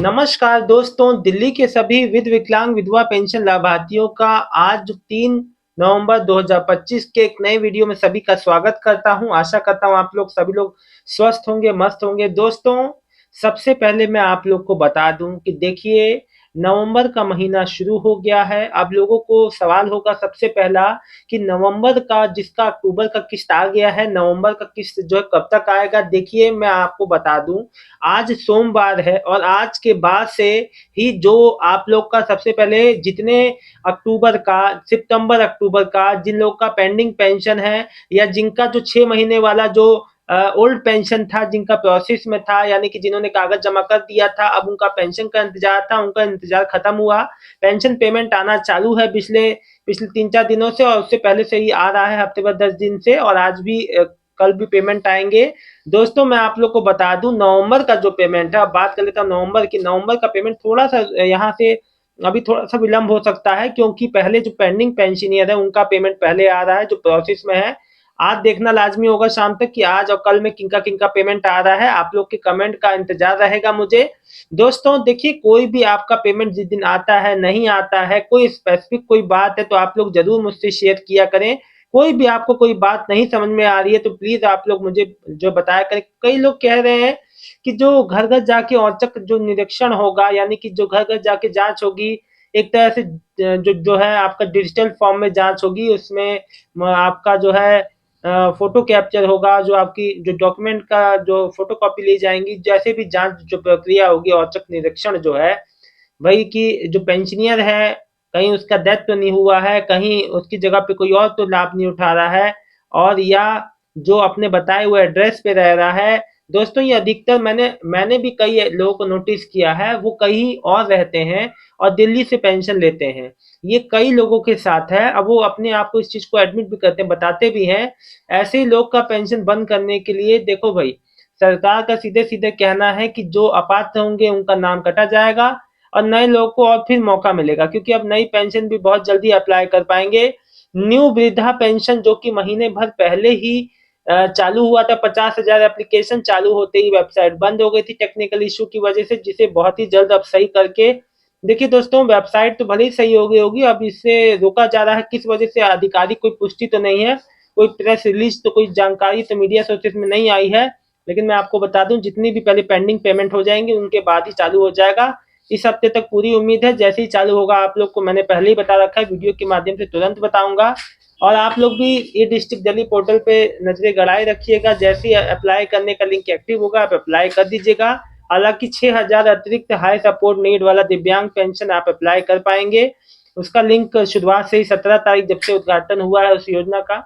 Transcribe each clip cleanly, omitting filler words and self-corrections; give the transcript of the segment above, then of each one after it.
नमस्कार दोस्तों, दिल्ली के सभी विकलांग विधवा पेंशन लाभार्थियों का आज 3 नवंबर 2025 के एक नए वीडियो में सभी का स्वागत करता हूं। आशा करता हूं आप लोग सभी लोग स्वस्थ होंगे, मस्त होंगे। दोस्तों, सबसे पहले मैं आप लोग को बता दूं कि देखिए, नवंबर का महीना शुरू हो गया है। आप लोगों को सवाल होगा सबसे पहला कि नवंबर का जिसका अक्टूबर का किस्त आ गया है, नवंबर का किस्त जो है कब तक आएगा। देखिए, मैं आपको बता दूं, आज सोमवार है और आज के बाद से ही जो आप लोग का सबसे पहले जितने अक्टूबर का, सितंबर अक्टूबर का जिन लोग का पेंडिंग पेंशन है या जिनका जो 6 महीने वाला जो ओल्ड पेंशन था, जिनका प्रोसेस में था, यानी कि जिन्होंने कागज जमा कर दिया था, अब उनका पेंशन का इंतजार था, उनका इंतजार खत्म हुआ। पेंशन पेमेंट आना चालू है पिछले पिछले 3-4 दिनों से, और उससे पहले से ही आ रहा है, हफ्ते भर 10 दिन से, और आज भी कल भी पेमेंट आएंगे। दोस्तों, मैं आप लोग को बता दूं, नवंबर का जो पेमेंट है, अब बात कर लेता हूं नवंबर की। नवंबर का पेमेंट थोड़ा सा यहाँ से अभी थोड़ा सा विलंब हो सकता है, क्योंकि पहले जो पेंडिंग पेंशनियर है उनका पेमेंट पहले आ रहा है, जो प्रोसेस में है। आज देखना लाजमी होगा शाम तक कि आज और कल में किनका किनका पेमेंट आ रहा है। आप लोग के कमेंट का इंतजार रहेगा मुझे। दोस्तों देखिए, कोई भी आपका पेमेंट जिस दिन आता है, नहीं आता है, कोई स्पेसिफिक कोई बात है तो आप लोग जरूर मुझसे शेयर किया करें। कोई भी आपको कोई बात नहीं समझ में आ रही है तो प्लीज आप लोग मुझे जो बताया करें। कई लोग कह रहे हैं कि जो घर घर जाके औचक जो निरीक्षण होगा, यानी कि जो घर घर जाके जांच होगी, एक तरह से जो है आपका डिजिटल फॉर्म में जांच होगी, उसमें आपका जो है फोटो कैप्चर होगा, जो आपकी जो डॉक्यूमेंट का जो फोटो कॉपी ली जाएंगी, जैसे भी जांच जो प्रक्रिया होगी, औचक निरीक्षण जो है वही कि जो पेंशनियर है, कहीं उसका डेथ तो नहीं हुआ है, कहीं उसकी जगह पे कोई और तो लाभ नहीं उठा रहा है, और या जो अपने बताए हुए एड्रेस पे रह रहा है। दोस्तों, ये अधिकतर मैंने मैंने भी कई लोगों को नोटिस किया है, वो कहीं और रहते हैं और दिल्ली से पेंशन लेते हैं। ये कई लोगों के साथ है। अब वो अपने आप को इस चीज को एडमिट भी करते हैं, बताते भी हैं। ऐसे ही लोग का पेंशन बंद करने के लिए देखो भाई, सरकार का सीधे सीधे कहना है कि जो अपात्र होंगे उनका नाम कटा जाएगा और नए लोगों को और फिर मौका मिलेगा, क्योंकि अब नई पेंशन भी बहुत जल्दी अप्लाई कर पाएंगे। न्यू वृद्धा पेंशन जो कि महीने भर पहले ही चालू हुआ था, 50,000 एप्लीकेशन चालू होते ही वेबसाइट बंद हो गई थी टेक्निकल इशू की वजह से, जिसे बहुत ही जल्द अब सही करके देखिए। दोस्तों, वेबसाइट तो भले ही सही हो गई होगी, अब इससे रोका जा रहा है किस वजह से, आधिकारिक कोई पुष्टि तो नहीं है, कोई प्रेस रिलीज तो कोई जानकारी तो मीडिया सोर्सेज में नहीं आई है। लेकिन मैं आपको बता दूं, जितनी भी पहले पेंडिंग पेमेंट हो जाएंगी उनके बाद ही चालू हो जाएगा। इस हफ्ते तक पूरी उम्मीद है, जैसे ही चालू होगा आप लोग को मैंने पहले ही बता रखा है, वीडियो के माध्यम से तुरंत बताऊंगा। और आप लोग भी ये डिस्ट्रिक्ट दिल्ली पोर्टल पे नजरें गड़ाए रखिएगा, जैसे ही अप्लाई करने का लिंक एक्टिव होगा आप अप्लाई कर दीजिएगा। हालांकि 6,000 अतिरिक्त हाई सपोर्ट नीड वाला दिव्यांग पेंशन आप अप्लाई कर पाएंगे। उसका लिंक शुरुआत से ही 17 तारीख जब से उद्घाटन हुआ है उस योजना का,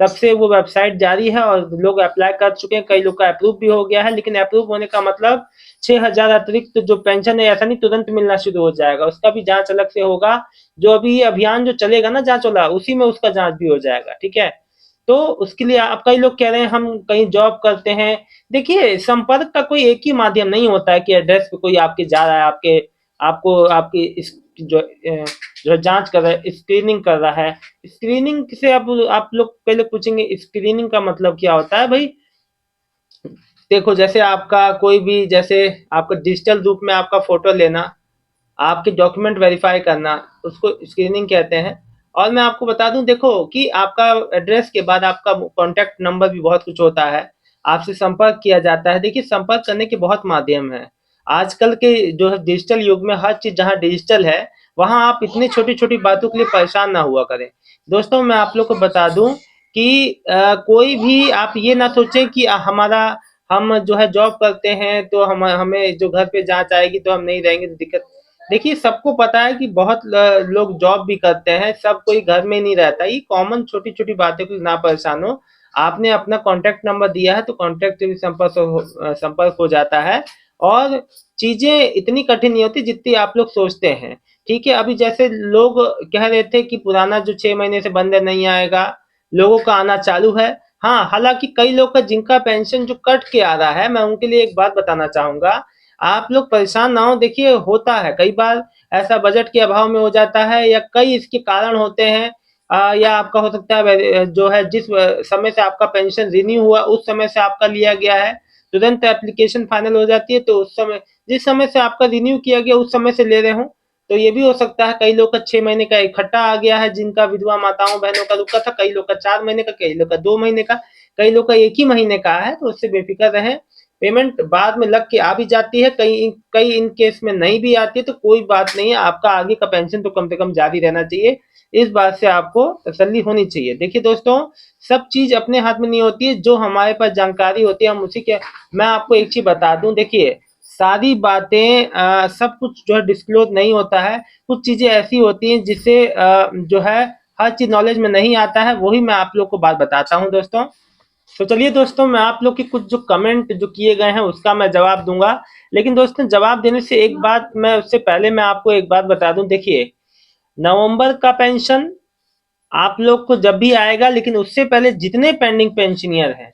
तब से वो वेबसाइट जारी है और लोग अप्लाई कर चुके हैं। कई लोग का अप्रूव भी हो गया है, लेकिन अप्रूव होने का मतलब 6,000 अतिरिक्त जो पेंशन है ऐसा नहीं तुरंत मिलना शुरू हो जाएगा, उसका भी जांच अलग से होगा। जो अभी अभियान जो चलेगा ना जांच वाला, उसी में उसका जांच भी हो जाएगा, ठीक है। तो उसके लिए आप, कई लोग कह रहे हैं हम कहीं जॉब करते हैं। देखिए, संपर्क का कोई एक ही माध्यम नहीं होता है कि एड्रेस पे कोई आपके जा रहा है, आपके आपको आपकी इस जो जांच कर रहा है, स्क्रीनिंग कर रहा है। स्क्रीनिंग से आप लोग पहले पूछेंगे स्क्रीनिंग का मतलब क्या होता है भाई। देखो, जैसे आपका कोई भी, जैसे आपका डिजिटल रूप में आपका फोटो लेना, आपके डॉक्यूमेंट वेरीफाई करना, उसको स्क्रीनिंग कहते हैं। और मैं आपको बता दूं, देखो कि आपका एड्रेस के बाद आपका कॉन्टैक्ट नंबर भी बहुत कुछ होता है, आपसे संपर्क किया जाता है। देखिए, संपर्क करने के बहुत माध्यम है। आजकल के जो है डिजिटल युग में, हर चीज जहाँ डिजिटल है वहाँ आप इतनी छोटी छोटी बातों के लिए परेशान ना हुआ करें। दोस्तों, मैं आप लोग को बता दूं कि कोई भी आप ये ना सोचें कि हमारा, हम जो है जॉब करते हैं तो हमें जो घर पे जांच आएगी तो हम नहीं रहेंगे तो दिक्कत। देखिए, सबको पता है कि बहुत लोग जॉब भी करते हैं, सब कोई घर में नहीं रहता। ये कॉमन छोटी छोटी बातें को ना परेशान हो। आपने अपना कॉन्टैक्ट नंबर दिया है तो कॉन्टैक्ट से भी संपर्क हो जाता है, और चीजें इतनी कठिन नहीं होती जितनी आप लोग सोचते हैं। ठीक है, अभी जैसे लोग कह रहे थे कि पुराना जो 6 महीने से बंद है नहीं आएगा, लोगों का आना चालू है। हाँ, हालांकि कई लोग का जिनका पेंशन जो कट के आ रहा है, मैं उनके लिए एक बात बताना चाहूंगा। आप लोग परेशान ना हो। देखिए, होता है कई बार ऐसा, बजट के अभाव में हो जाता है या कई इसके कारण होते हैं। या आपका हो सकता है जो है जिस समय से आपका पेंशन रिन्यू हुआ उस समय से आपका लिया गया है, तुरंत एप्लीकेशन फाइनल हो जाती है। तो उस समय, जिस समय से आपका रिन्यू किया गया उस समय से ले रहे हो तो ये भी हो सकता है। कई लोग का 6 महीने का इकट्ठा आ गया है, जिनका विधवा माताओं बहनों का रुका था। कई लोग का 4 महीने का, कई लोग का 2 महीने का, कई लोग का 1 ही महीने का है। तो उससे बेफिक्र रहें, पेमेंट बाद में लग के आ भी जाती है, कई कई इन केस में नहीं भी आती है तो कोई बात नहीं है, आपका आगे का पेंशन तो कम से कम जारी रहना चाहिए। इस बात से आपको तसल्ली होनी चाहिए। देखिए दोस्तों, सब चीज अपने हाथ में नहीं होती है, जो हमारे पास जानकारी होती है हम उसी के। मैं आपको एक चीज बता दूं, देखिए सारी बातें सब कुछ जो है डिस्क्लोज नहीं होता है। कुछ चीजें ऐसी होती हैं जिसे जो है हर चीज नॉलेज में नहीं आता है, वही मैं आप लोग को बात बताता हूं दोस्तों। तो चलिए दोस्तों, मैं आप लोग के कुछ जो कमेंट जो किए गए हैं उसका मैं जवाब दूंगा। लेकिन दोस्तों, जवाब देने से एक बात, मैं उससे पहले मैं आपको एक बात बता दूं। देखिए, नवंबर का पेंशन आप लोग को जब भी आएगा, लेकिन उससे पहले जितने पेंडिंग पेंशनियर हैं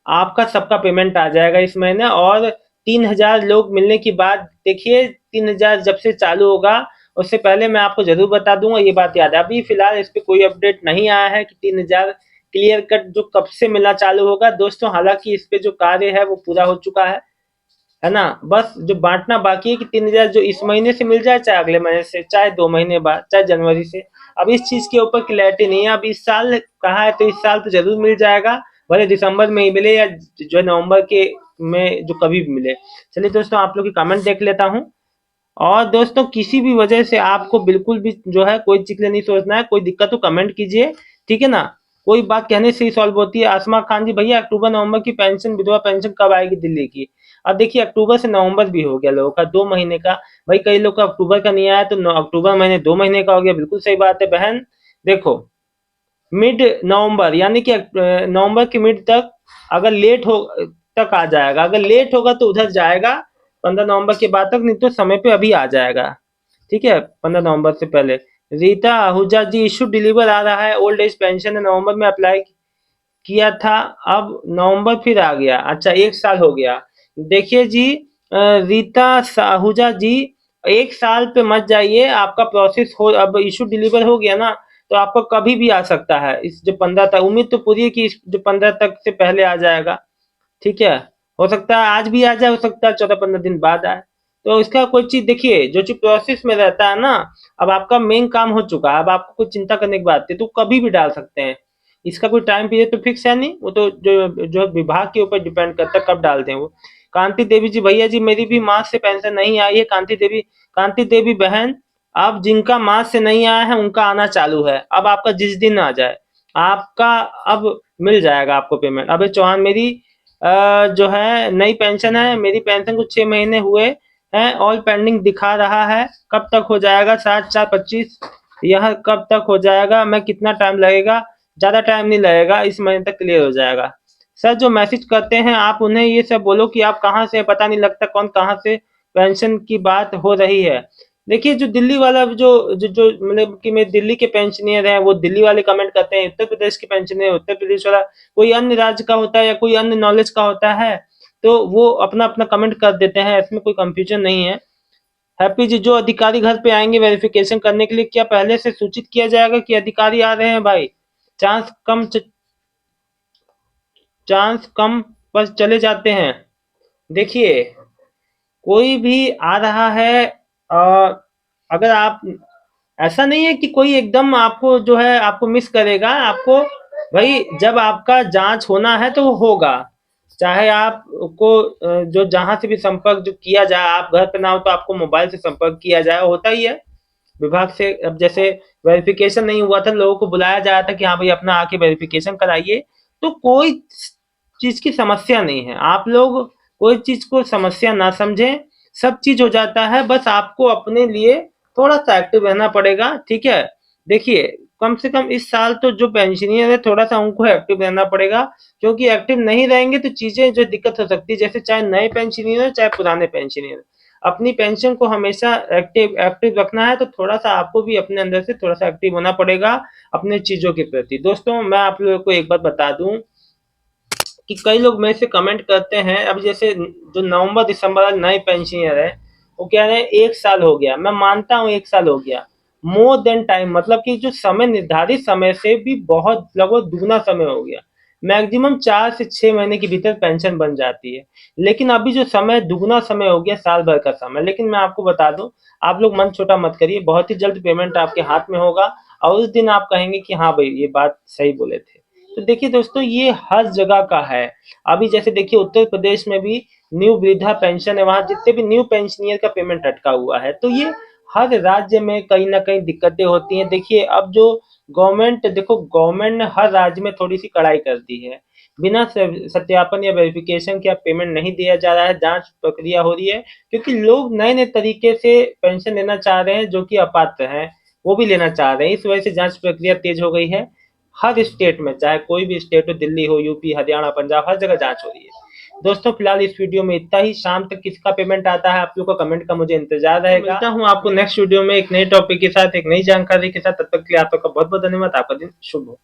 आपका सबका पेमेंट आ जाएगा इस महीने। और 3,000 लोग मिलने की बात, देखिए 3,000 जब से चालू होगा उससे पहले मैं आपको जरूर बता दूंगा, ये बात याद है। अभी फिलहाल इस पे कोई अपडेट नहीं आया है कि 3,000 क्लियर कट जो कब से मिलना चालू होगा दोस्तों। हालांकि इस पे जो कार्य है वो पूरा हो चुका है ना। बस जो बांटना बाकी है कि 3,000 जो इस महीने से मिल जाए, चाहे अगले महीने से, चाहे 2 महीने बाद, चाहे जनवरी से। अब इस चीज के ऊपर क्लैरिटी नहीं है। अब इस साल कहा है तो इस साल तो जरूर मिल जाएगा, भले दिसंबर में ही मिले या जो है नवंबर के में जो कभी भी मिले। चलिए दोस्तों, आप लोग की कमेंट देख लेता हूँ। और दोस्तों, किसी भी वजह से आपको बिल्कुल भी जो है कोई चीज नहीं सोचना है, कोई दिक्कत हो कमेंट कीजिए, ठीक है ना। कोई बात कहने से ही सॉल्व होती है। आसमा खान जी, भैया अक्टूबर नवंबर की पेंशन, विधवा पेंशन कब आएगी दिल्ली की? अब देखिए, अक्टूबर से नवंबर भी हो गया लोगों का, 2 महीने का। भाई कई लोग का अक्टूबर का नहीं आया तो अक्टूबर महीने 2 महीने का हो गया। बिल्कुल सही बात है बहन। देखो, मिड नवंबर यानी कि नवंबर के मिड तक अगर लेट हो तक आ जाएगा। अगर लेट होगा तो उधर जाएगा 15 नवंबर के बाद तक, नहीं तो समय पे अभी आ जाएगा, ठीक है, 15 नवंबर से पहले। रीता आहूजा जी, इशू डिलीवर आ रहा है, ओल्ड एज पेंशन है, नवंबर में अप्लाई किया था, अब नवंबर फिर आ गया। अच्छा, 1 साल हो गया। देखिए जी, रीता साहूजा जी, 1 साल पे मत जाइए। आपका प्रोसेस हो, अब इशू डिलीवर हो गया ना, तो आपको कभी भी आ सकता है। इस जो 15 तक, उम्मीद तो पूरी है कि इस जो 15 तक से पहले आ जाएगा, ठीक है। हो सकता है आज भी आ जाए, हो सकता है 14-15 दिन बाद आए। तो इसका कोई चीज, देखिए जो चीज प्रोसेस में रहता है ना, अब आपका मेन काम हो चुका है, अब आपको कोई चिंता करने की बात है तो कभी भी डाल सकते हैं। इसका कोई टाइम पीरियड तो फिक्स है नहीं, वो तो जो जो विभाग के ऊपर डिपेंड करता है कब डालते हैं वो। कांति देवी जी, भैया जी मेरी भी मार्च से पेंशन नहीं आई है। कांति देवी बहन, अब जिनका मार्च से नहीं आया है उनका आना चालू है। अब आपका जिस दिन आ जाए आपका, अब मिल जाएगा आपको पेमेंट। अबे चौहान, मेरी जो है नई पेंशन है, मेरी पेंशन को 6 महीने हुए हैं, ऑल पेंडिंग दिखा रहा है, कब तक हो जाएगा? 7/4/25, यह कब तक हो जाएगा? मैं कितना टाइम लगेगा? ज्यादा टाइम नहीं लगेगा, इस महीने तक क्लियर हो जाएगा। सर, जो मैसेज करते हैं आप उन्हें ये सब बोलो कि आप कहाँ से, पता नहीं लगता कौन कहाँ से पेंशन की बात हो रही है। देखिए, जो दिल्ली वाला जो जो जो मतलब कि मैं दिल्ली के पेंशनियर हैं वो दिल्ली वाले कमेंट करते हैं, उत्तर प्रदेश के पेंशनियर उत्तर प्रदेश वाला, कोई अन्य राज्य का होता है या कोई अन्य नॉलेज का होता है तो वो अपना अपना कमेंट कर देते हैं, इसमें कोई कंफ्यूजन नहीं है। हैप्पी जी, जो अधिकारी घर पे आएंगे वेरिफिकेशन करने के लिए, क्या पहले से सूचित किया जाएगा कि अधिकारी आ रहे हैं? भाई चांस कम, चांस कम पर चले जाते हैं। देखिए, कोई भी आ रहा है, अगर आप, ऐसा नहीं है कि कोई एकदम आपको जो है आपको मिस करेगा। आपको भाई जब आपका जांच होना है तो वो होगा, चाहे आपको जो जहां से भी संपर्क जो किया जाए, आप घर पे ना हो तो आपको मोबाइल से संपर्क किया जाए, होता ही है विभाग से। अब जैसे वेरिफिकेशन नहीं हुआ था, लोगों को बुलाया जाया था कि हाँ भाई अपना आके वेरिफिकेशन कराइए, तो कोई चीज की समस्या नहीं है। आप लोग कोई चीज को समस्या ना समझें, सब चीज हो जाता है, बस आपको अपने लिए थोड़ा सा एक्टिव रहना पड़ेगा, ठीक है। देखिए, कम से कम इस साल तो जो पेंशनियर है थोड़ा सा उनको एक्टिव रहना पड़ेगा, क्योंकि एक्टिव नहीं रहेंगे तो चीजें जो दिक्कत हो सकती है, जैसे चाहे नए पेंशनियर हो चाहे पुराने पेंशनियर, अपनी पेंशन को हमेशा एक्टिव एक्टिव रखना है, तो थोड़ा सा आपको भी अपने अंदर से थोड़ा सा एक्टिव होना पड़ेगा अपने चीजों के प्रति। दोस्तों, मैं आप लोगों को एक बात बता दूं कि कई लोग मेरे से कमेंट करते हैं, अब जैसे जो नवंबर दिसंबर नए पेंशनियर है वो कह रहे हैं 1 साल हो गया। मैं मानता हूँ 1 साल हो गया, मोर देन टाइम, मतलब कि जो समय निर्धारित समय से भी बहुत लगभग दुगना समय हो गया। मैक्सिमम 4 से 6 महीने के भीतर पेंशन बन जाती है। लेकिन अभी जो समय दुगना समय हो गया, साल भर का समय। लेकिन मैं आपको बता दूं, आप लोग मन छोटा मत करिए, बहुत ही जल्द पेमेंट आपके हाथ में होगा और उस दिन आप कहेंगे कि हाँ भाई ये बात सही बोले थे। तो देखिए दोस्तों, ये हर जगह का है। अभी जैसे देखिए उत्तर प्रदेश में भी न्यू वृद्धा पेंशन है, वहां जितने भी न्यू पेंशनियर का पेमेंट अटका हुआ है। तो ये हर राज्य में कहीं ना कहीं दिक्कतें होती हैं। देखिए अब जो गवर्नमेंट ने हर राज्य में थोड़ी सी कड़ाई कर दी है। बिना सत्यापन या वेरिफिकेशन के अब पेमेंट नहीं दिया जा रहा है, जांच प्रक्रिया हो रही है, क्योंकि लोग नए नए तरीके से पेंशन लेना चाह रहे हैं जो कि अपात्र हैं, वो भी लेना चाह रहे हैं। इस वजह से जांच प्रक्रिया तेज हो गई है। हर स्टेट में, चाहे कोई भी स्टेट हो, दिल्ली हो, यूपी, हरियाणा, पंजाब, हर जगह जांच हो रही है। दोस्तों फिलहाल इस वीडियो में इतना ही। शाम तक किसका पेमेंट आता है आप लोग का कमेंट का मुझे इंतजार रहेगा। मिलता हूँ आपको नेक्स्ट वीडियो में एक नए टॉपिक के साथ, एक नई जानकारी के साथ। तब तक के लिए आप लोग का बहुत बहुत धन्यवाद। आपका दिन शुभ हो।